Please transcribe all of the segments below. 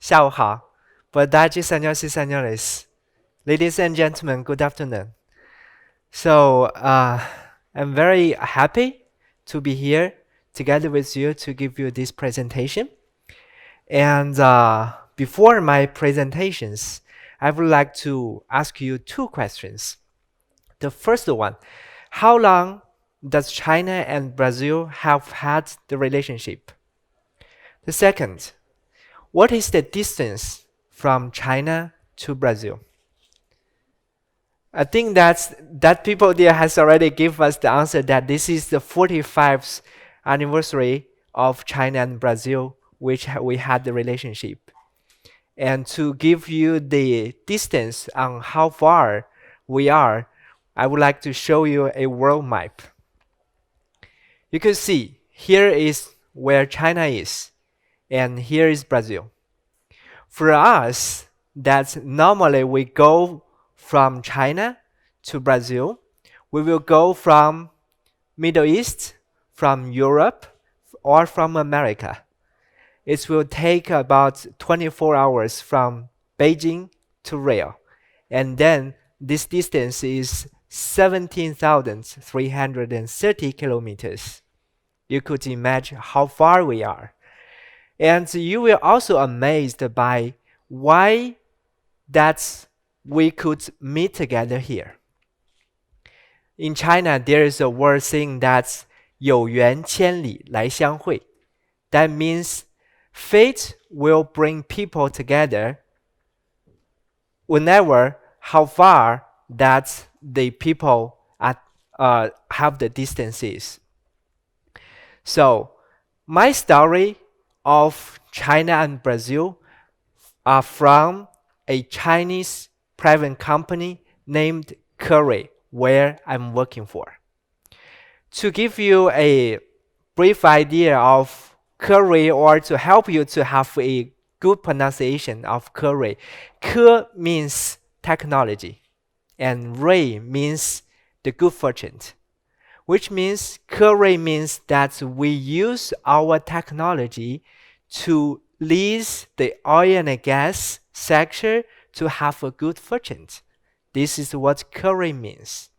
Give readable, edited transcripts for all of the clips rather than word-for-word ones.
下午好. Boa tarde, senhoras e senhores. Ladies and gentlemen, good afternoon. So, I'm very happy to be here together with you to give you this presentation. And before my presentations, I would like to ask you two questions. The first one, how long does China and Brazil have had the relationship? The second, what is the distance from China to Brazil? I think that people there has already give us the answer that this is the 45th anniversary of China and Brazil, which we had the relationship. And to give you the distance on how far we are, I would like to show you a world map. You can see here is where China is, and here is Brazil. For us, that's normally we go from China to Brazil. We will go from Middle East, from Europe, or from America. It will take about 24 hours from Beijing to Rio. And then this distance is 17,330 kilometers. You could imagine how far we are. And you will also amazed by why that we could meet together here. In China, there is a word saying that 有缘千里来相会. That means fate will bring people together whenever how far that the people have the distances. So my story of China and Brazil are from a Chinese private company named Kerui, where I'm working for. To give you a brief idea of Kerui, or to help you to have a good pronunciation of Kerui, Ke means technology, and Rui means the good fortune, which means Kerui means that we use our technology to lease the oil and gas sector to have a good fortune. This is what Kerui means.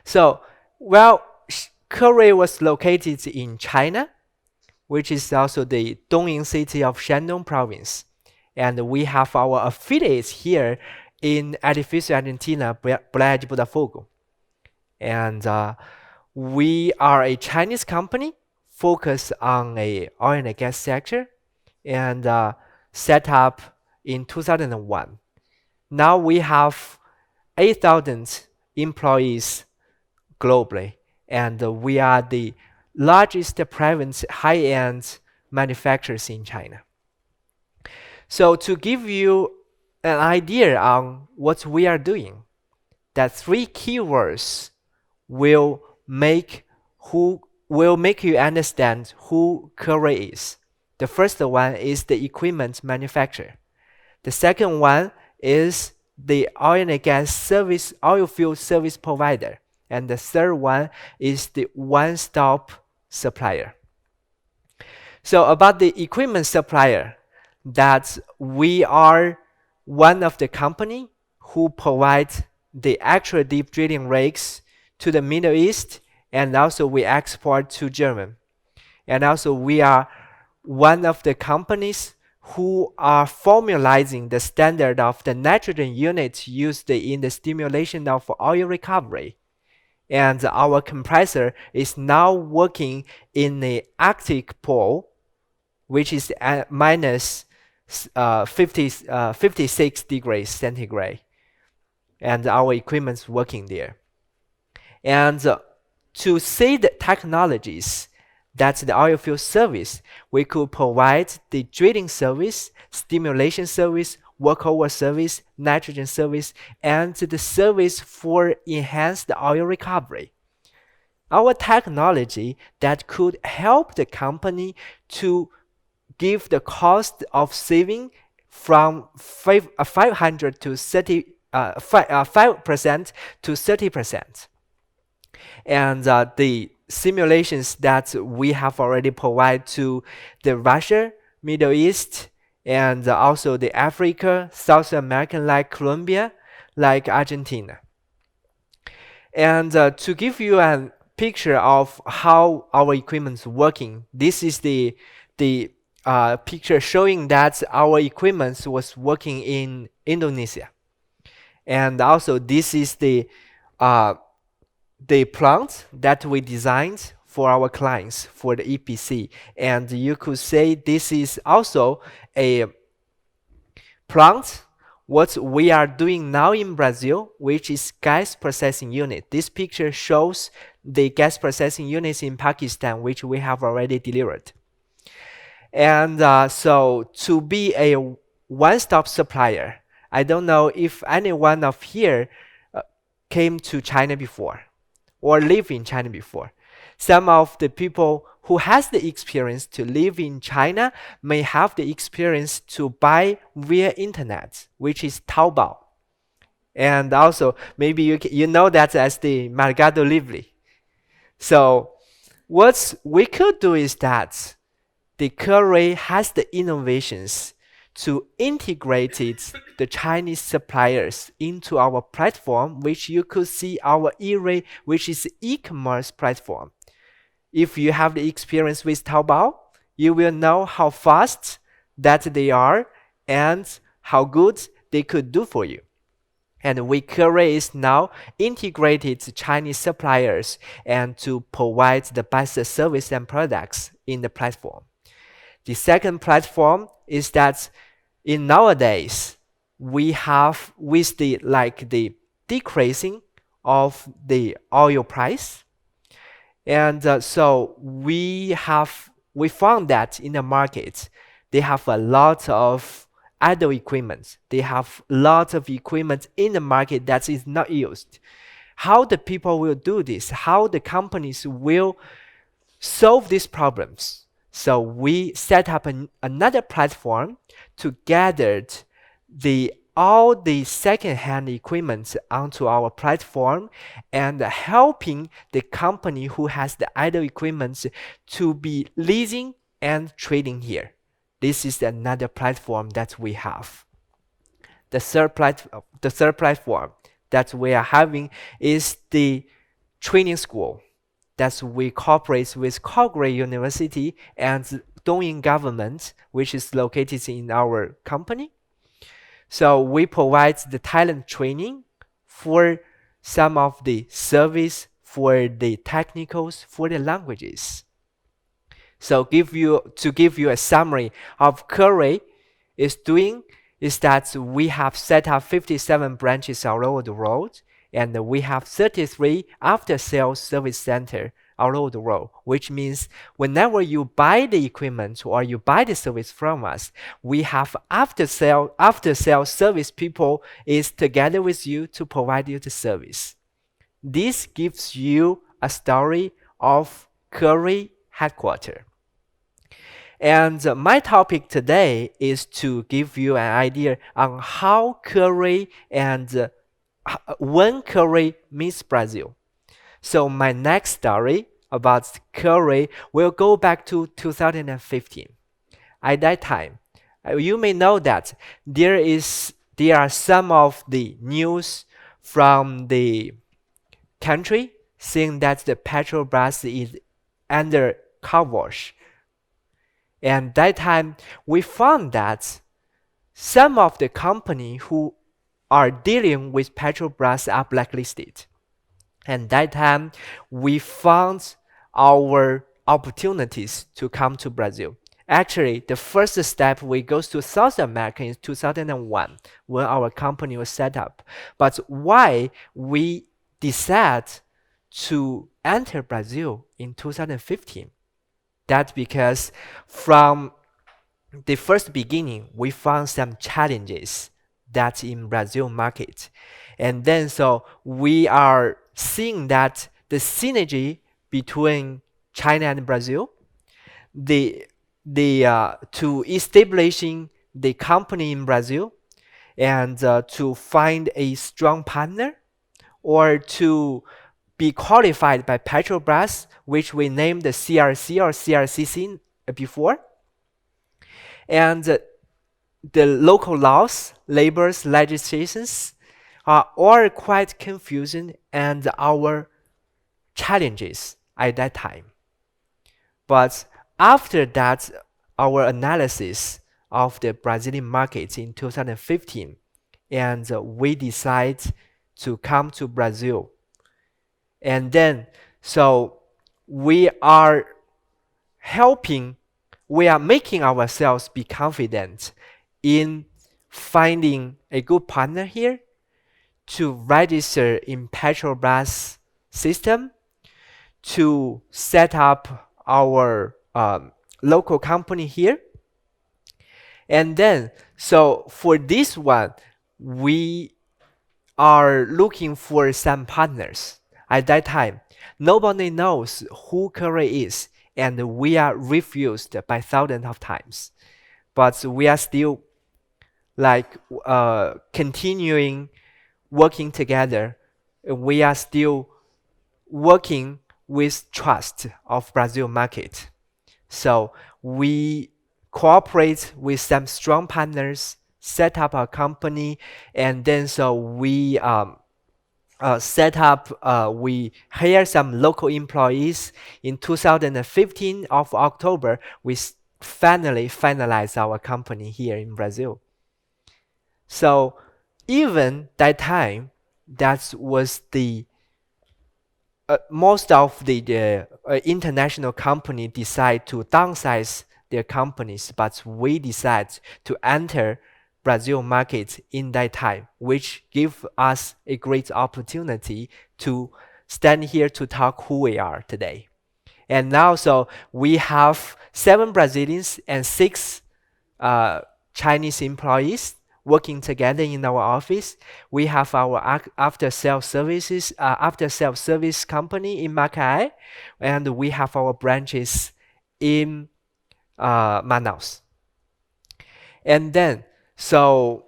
So, Kerui was located in China, which is also the Dongying city of Shandong province. And we have our affiliates here in Edificio Argentina, Praia de Botafogo. And we are a Chinese company focused on a oil and gas sector, and set up in 2001. Now we have 8,000 employees globally, and we are the largest private high-end manufacturers in China. So to give you an idea on what we are doing, that three keywords will make you understand who Kerui is. The first one is the equipment manufacturer. The second one is the oil and gas service, oil field service provider. And the third one is the one-stop supplier. So about the equipment supplier, that we are one of the company who provide the actual deep drilling rigs to the Middle East, and also we export to Germany. And also we are one of the companies who are formalizing the standard of the nitrogen unit used in the stimulation of oil recovery. And our compressor is now working in the Arctic pole, which is at minus 56 degrees centigrade. And our equipment is working there. And to see the technologies, that's the oil field service, we could provide the drilling service, stimulation service, workover service, nitrogen service, and the service for enhanced oil recovery. Our technology that could help the company to give the cost of saving from 500 to 5% to 30%. And the simulations that we have already provided to the Russia, Middle East, and also the Africa, South American like Colombia, like Argentina. And to give you a picture of how our equipment is working, this is the picture showing that our equipment was working in Indonesia. And also this is the plant that we designed for our clients for the EPC. And you could say this is also a plant what we are doing now in Brazil, which is gas processing unit. This picture shows the gas processing units in Pakistan, which we have already delivered. And so to be a one-stop supplier, I don't know if anyone of here came to China before or live in China before. Some of the people who has the experience to live in China may have the experience to buy via internet, which is Taobao. And also, maybe you know that as the Mercado Libre. So what we could do is that the Kerui has the innovations to integrate the Chinese suppliers into our platform, which you could see our E-Ray, which is e-commerce platform. If you have the experience with Taobao, you will know how fast that they are and how good they could do for you. And Kerui is now integrated Chinese suppliers and to provide the best service and products in the platform. The second platform is that in nowadays, we have with the decreasing of the oil price. And so we found that in the market, they have a lot of idle equipment. They have lots of equipment in the market that is not used. How the people will do this, how the companies will solve these problems. So we set up another platform to gather all the second-hand equipment onto our platform and helping the company who has the idle equipment to be leasing and trading here. This is another platform that we have. The third platform that we are having is the training school that we cooperate with Kerui University and Dongyin government, which is located in our company. So we provide the talent training for some of the service, for the technicals, for the languages. So to give you a summary of Kerui is that we have set up 57 branches all over the world, and we have 33 after-sales service centers all over the world, which means whenever you buy the equipment or you buy the service from us, we have after-sale service people is together with you to provide you the service. This gives you a story of Kerui headquarters. And my topic today is to give you an idea on how Kerui and when Kerui meets Brazil. So my next story about Kerui will go back to 2015. At that time, you may know that there are some of the news from the country saying that the Petrobras is under car wash. And that time, we found that some of the company who are dealing with Petrobras are blacklisted. And that time, we found our opportunities to come to Brazil. Actually, the first step we go to South America in 2001 when our company was set up. But why we decided to enter Brazil in 2015? That's because from the first beginning, we found some challenges that in Brazil market. And then so we are seeing that the synergy between China and Brazil, to establishing the company in Brazil and to find a strong partner or to be qualified by Petrobras, which we named the CRC or CRCC before. And the local laws, labor legislations are all quite confusing and our challenges at that time. But after that, our analysis of the Brazilian market in 2015, and we decide to come to Brazil. And then, so we are helping, we are making ourselves be confident in finding a good partner here to register in Petrobras system, to set up our local company here. And then, so for this one, we are looking for some partners. At that time, nobody knows who Kerui is, and we are refused by thousands of times. But we are still like continuing working together. We are still working with trust of Brazil market. So we cooperate with some strong partners, set up a company, and then so we we hire some local employees. In 2015 of October, we finally finalized our company here in Brazil. So even that time, that was the most of the international company decide to downsize their companies, but we decide to enter Brazil market in that time, which give us a great opportunity to stand here to talk who we are today. And now, so we have 7 Brazilians and 6 Chinese employees working together in our office. We have our after-sales service company in Macaé, and we have our branches in Manaus. And then, so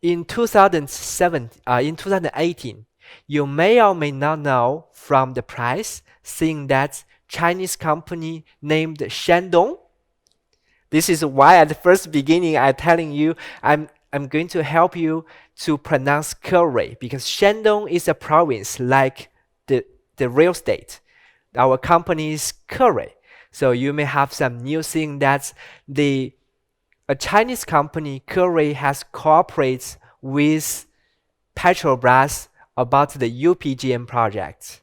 in 2018, you may or may not know from the price, seeing that Chinese company named Shandong. This is why at the first beginning I'm telling you I'm going to help you to pronounce Kerui, because Shandong is a province like the real estate. Our company is Kerui. So you may have some news saying that a Chinese company, Kerui, has cooperated with Petrobras about the UPGM project.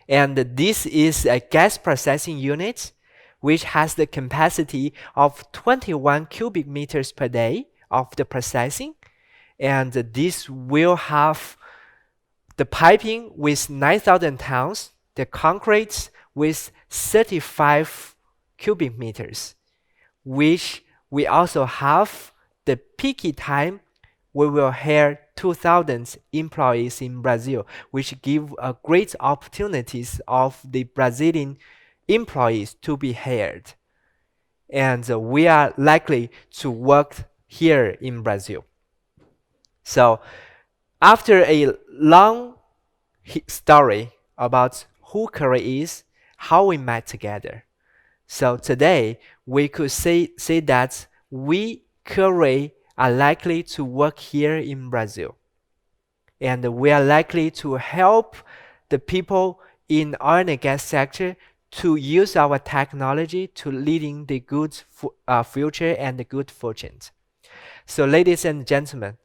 And this is a gas processing unit which has the capacity of 21 cubic meters per day of the processing. And this will have the piping with 9,000 tons, the concrete with 35 cubic meters, which we also have the peak time. We will hire 2,000 employees in Brazil, which give great opportunities of the Brazilian employees to be hired. And we are likely to work here in Brazil. So after a long story about who Kerui is, how we met together. So today we could say that we, Kerui, are likely to work here in Brazil. And we are likely to help the people in oil and gas sector to use our technology to leading the good future and the good fortunes. So ladies and gentlemen,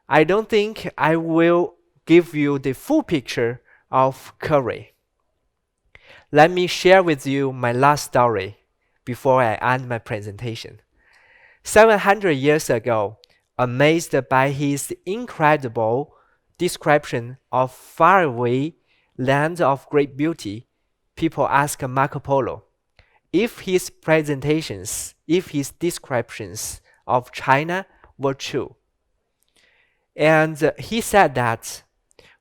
I don't think I will give you the full picture of Kerui. Let me share with you my last story before I end my presentation. 700 years ago, amazed by his incredible description of faraway land of great beauty, people asked Marco Polo if his descriptions of China were true. And he said that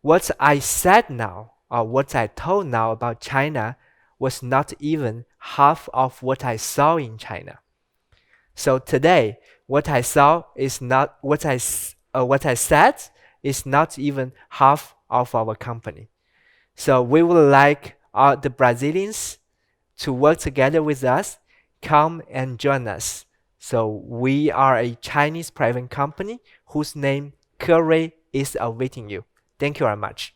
what I said now, or what I told now about China, was not even half of what I saw in China. So today, what I saw is not what I said is not even half of our company. So we would like the Brazilians to work together with us. Come and join us So we are a Chinese private company whose name Kerui is awaiting you. Thank you very much.